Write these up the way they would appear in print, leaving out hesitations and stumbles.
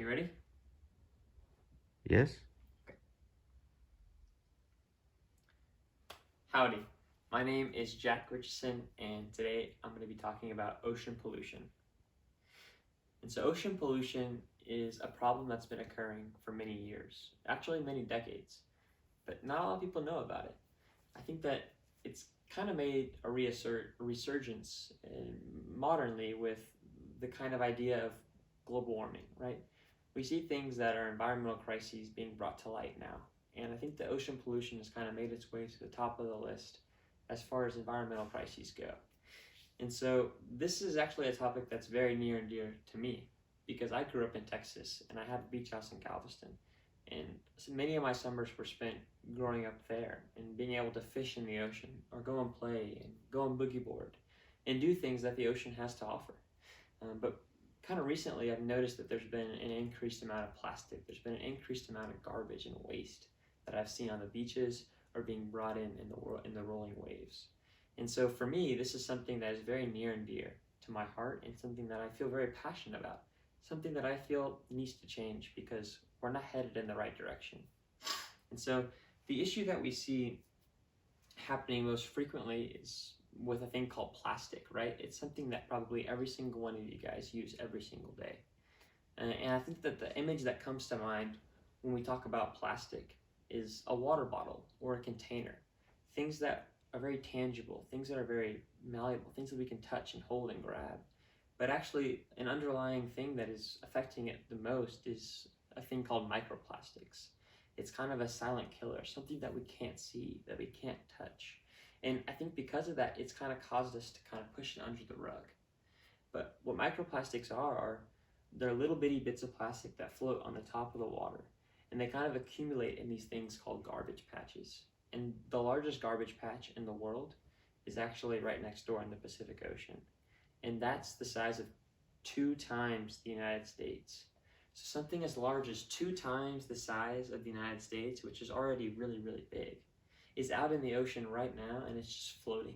you ready? Yes. Howdy, my name is Jack Richardson, and today I'm going to be talking about ocean pollution. And so ocean pollution is a problem that's been occurring for many years, actually many decades, but not a lot of people know about it. I think that it's kind of made a resurgence modernly with the kind of idea of global warming, right? We see things that are environmental crises being brought to light now. And I think the ocean pollution has kind of made its way to the top of the list as far as environmental crises go. And so this is actually a topic that's very near and dear to me because I grew up in Texas and I had a beach house in Galveston. And so many of my summers were spent growing up there and being able to fish in the ocean or go and play and go and boogie board and do things that the ocean has to offer. But kind of recently I've noticed that there's been an increased amount of plastic. There's been an increased amount of garbage and waste that I've seen on the beaches or being brought in the rolling waves. And so for me, this is something that is very near and dear to my heart and something that I feel very passionate about, something that I feel needs to change because we're not headed in the right direction. And so the issue that we see happening most frequently is with a thing called plastic, right? It's something that probably every single one of you guys use every single day. And I think that the image that comes to mind when we talk about plastic is a water bottle or a container, things that are very tangible, things that are very malleable, things that we can touch and hold and grab. But actually, an underlying thing that is affecting it the most is a thing called microplastics. It's kind of a silent killer, something that we can't see, that we can't touch. And I think because of that, it's kind of caused us to kind of push it under the rug. But what microplastics are they're little bitty bits of plastic that float on the top of the water. And they kind of accumulate in these things called garbage patches. And the largest garbage patch in the world is actually right next door in the Pacific Ocean. And that's the size of 2 times the United States. So something as large as 2 times the size of the United States, which is already really, really big, is out in the ocean right now, and it's just floating.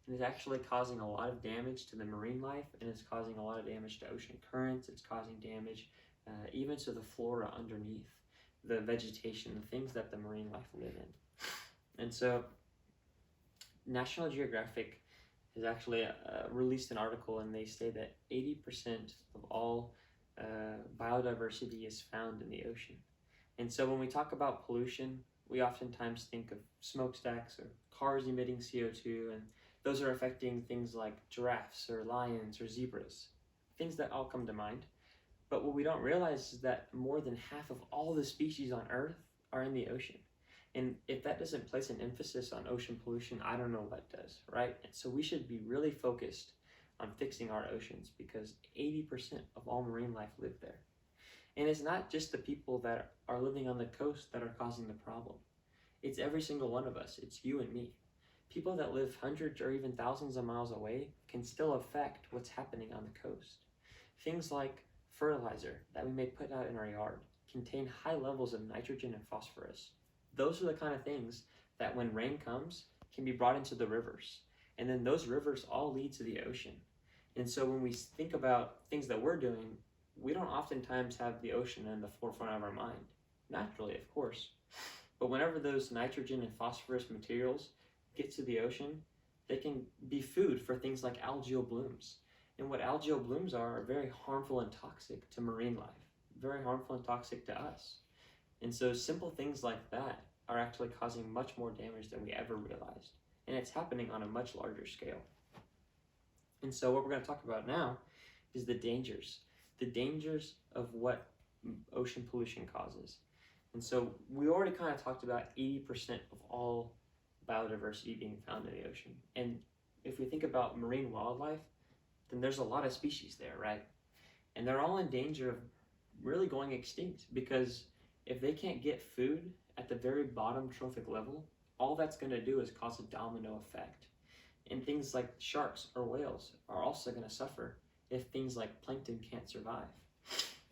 And it's actually causing a lot of damage to the marine life, and it's causing a lot of damage to ocean currents. It's causing damage even to the flora underneath, the vegetation, the things that the marine life live in. And so National Geographic has actually released an article, and they say that 80% of all biodiversity is found in the ocean. And so when we talk about pollution, we oftentimes think of smokestacks or cars emitting CO2, and those are affecting things like giraffes or lions or zebras, things that all come to mind. But what we don't realize is that more than half of all the species on Earth are in the ocean. And if that doesn't place an emphasis on ocean pollution, I don't know what does, right? And so we should be really focused on fixing our oceans because 80% of all marine life live there. And it's not just the people that are living on the coast that are causing the problem. It's every single one of us. It's you and me. People that live hundreds or even thousands of miles away can still affect what's happening on the coast. Things like fertilizer that we may put out in our yard contain high levels of nitrogen and phosphorus. Those are the kind of things that when rain comes can be brought into the rivers. And then those rivers all lead to the ocean. And so when we think about things that we're doing, we don't oftentimes have the ocean in the forefront of our mind. Naturally, of course. But whenever those nitrogen and phosphorus materials get to the ocean, they can be food for things like algal blooms. And what algal blooms are very harmful and toxic to marine life, very harmful and toxic to us. And so simple things like that are actually causing much more damage than we ever realized. And it's happening on a much larger scale. And so what we're going to talk about now is the dangers of what ocean pollution causes. And so we already kind of talked about 80% of all biodiversity being found in the ocean. And if we think about marine wildlife, then there's a lot of species there, right? And they're all in danger of really going extinct because if they can't get food at the very bottom trophic level, all that's going to do is cause a domino effect. And things like sharks or whales are also going to suffer if things like plankton can't survive.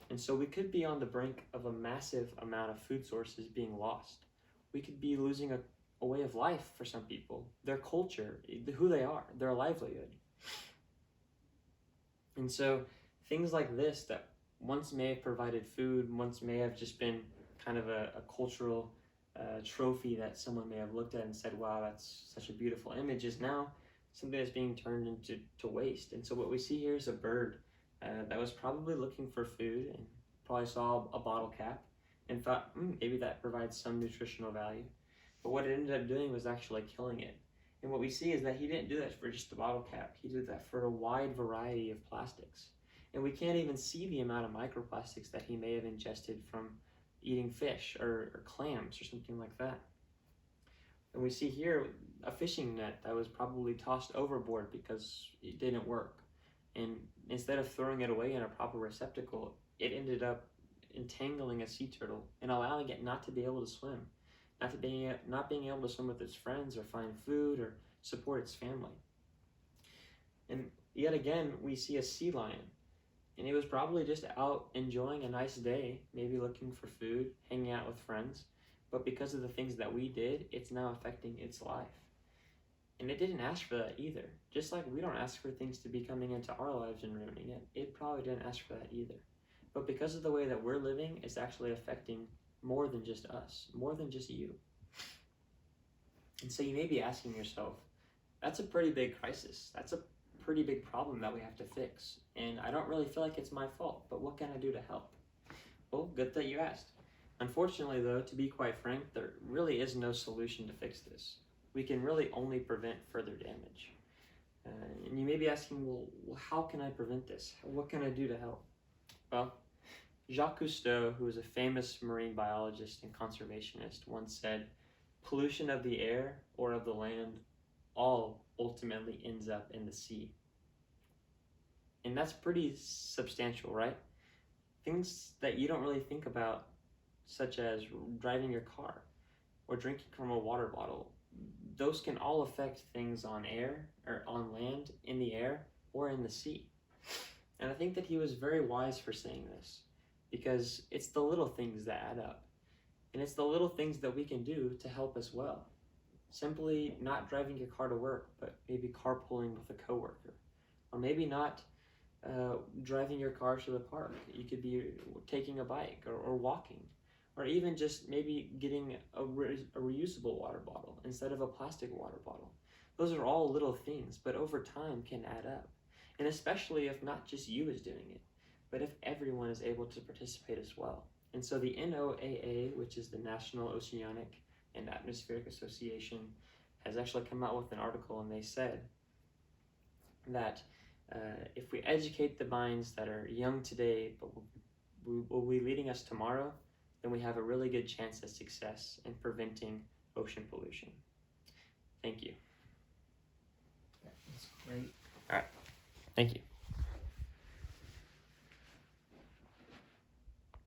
And so we could be on the brink of a massive amount of food sources being lost. We could be losing a way of life for some people, their culture, who they are, their livelihood. And so things like this that once may have provided food, once may have just been kind of a cultural trophy that someone may have looked at and said, wow, that's such a beautiful image, is now something that's being turned into waste. And so what we see here is a bird that was probably looking for food and probably saw a bottle cap and thought, maybe that provides some nutritional value. But what it ended up doing was actually killing it. And what we see is that he didn't do that for just the bottle cap. He did that for a wide variety of plastics. And we can't even see the amount of microplastics that he may have ingested from eating fish or clams or something like that. And we see here a fishing net that was probably tossed overboard because it didn't work. And instead of throwing it away in a proper receptacle, it ended up entangling a sea turtle and allowing it not to be able to swim, not being able to swim with its friends or find food or support its family. And yet again, we see a sea lion. And it was probably just out enjoying a nice day, maybe looking for food, hanging out with friends. But because of the things that we did, it's now affecting its life. And it didn't ask for that either. Just like we don't ask for things to be coming into our lives and ruining it, it probably didn't ask for that either. But because of the way that we're living, it's actually affecting more than just us, more than just you. And so you may be asking yourself, that's a pretty big crisis. That's a pretty big problem that we have to fix. And I don't really feel like it's my fault, but what can I do to help? Well, good that you asked. Unfortunately, though, to be quite frank, there really is no solution to fix this. We can really only prevent further damage. And you may be asking, well, how can I prevent this? What can I do to help? Well, Jacques Cousteau, who was a famous marine biologist and conservationist, once said, pollution of the air or of the land all ultimately ends up in the sea. And that's pretty substantial, right? Things that you don't really think about, such as driving your car or drinking from a water bottle, those can all affect things on air or on land, in the air, or in the sea. And I think that he was very wise for saying this, because it's the little things that add up. And it's the little things that we can do to help as well. Simply not driving your car to work, but maybe carpooling with a coworker. Or maybe not driving your car to the park. You could be taking a bike or walking. Or even just maybe getting a reusable water bottle instead of a plastic water bottle. Those are all little things, but over time can add up. And especially if not just you is doing it, but if everyone is able to participate as well. And so the NOAA, which is the National Oceanic and Atmospheric Association, has actually come out with an article, and they said that if we educate the minds that are young today but will be leading us tomorrow, then we have a really good chance at success in preventing ocean pollution. Thank you. That's great. All right. Thank you.